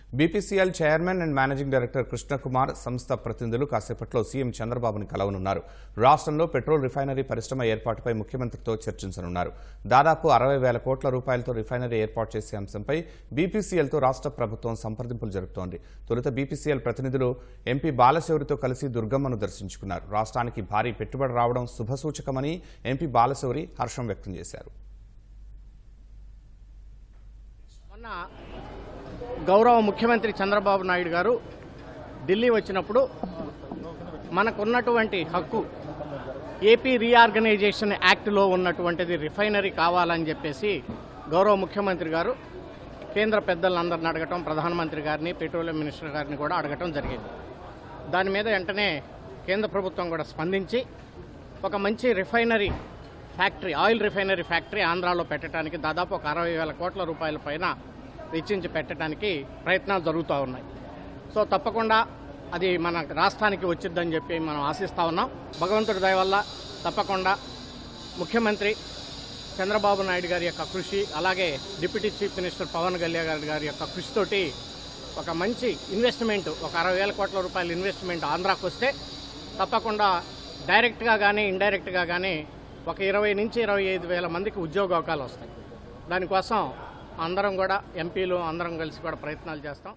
BPCL chairman and managing director Krishna Kumar సంస్థ ప్రతినిధులు కాసేపట్లో సీఎం చంద్రబాబుని కలవనున్నారు. రాష్ట్రంలో పెట్రోల్ రిఫైనరీ పరిశ్రమ ఏర్పాటుపై ముఖ్యమంత్రితో చర్చించనున్నారు. దాదాపు 60,000 కోట్ల రూపాయలతో రిఫైనరీ ఏర్పాటు చేసే అంశంపై బీపీసీఎల్తో రాష్ట్ర ప్రభుత్వం సంప్రదింపులు జరుపుతోంది. తొలుత బీపీసీఎల్ ప్రతినిధులు ఎంపీ బాలశౌరితో కలిసి దుర్గమ్మను దర్శించుకున్నారు. రాష్ట్రానికి భారీ పెట్టుబడి రావడం శుభసూచకమని ఎంపీ బాలశౌరి హర్షం వ్యక్తం చేశారు. గౌరవ ముఖ్యమంత్రి చంద్రబాబు నాయుడు గారు ఢిల్లీ వచ్చినప్పుడు మనకున్నటువంటి హక్కు ఏపీ రీఆర్గనైజేషన్ యాక్ట్లో ఉన్నటువంటిది రిఫైనరీ కావాలని చెప్పేసి గౌరవ ముఖ్యమంత్రి గారు కేంద్ర పెద్దలందరిని అడగటం, ప్రధానమంత్రి గారిని, పెట్రోలియం మినిస్టర్ గారిని కూడా అడగటం జరిగింది. దాని మీద వెంటనే కేంద్ర ప్రభుత్వం కూడా స్పందించి ఒక మంచి refinery factory, oil refinery factory ఆంధ్రాలో పెట్టడానికి దాదాపు ఒక 60,000 కోట్ల రూపాయల పైన వెచ్చించి పెట్టడానికి ప్రయత్నాలు జరుగుతూ ఉన్నాయి. సో తప్పకుండా అది మన రాష్ట్రానికి వచ్చిద్దని చెప్పి మనం ఆశిస్తూ ఉన్నాం. భగవంతుడి దయ వల్ల తప్పకుండా ముఖ్యమంత్రి చంద్రబాబు నాయుడు గారి యొక్క కృషి, అలాగే deputy chief minister Pawan Kalyan గారి యొక్క కృషితోటి ఒక మంచి ఇన్వెస్ట్మెంట్, ఒక 60,000 కోట్ల రూపాయల ఇన్వెస్ట్మెంట్ ఆంధ్రాకు వస్తే తప్పకుండా డైరెక్ట్గా కానీ ఇండైరెక్ట్గా కానీ ఒక 20 నుంచి 25,000 మందికి ఉద్యోగ అవకాశాలు వస్తాయి. దానికోసం అందరం కూడా ఎంపీలు అందరం కలిసి కూడా ప్రయత్నాలు చేస్తాం.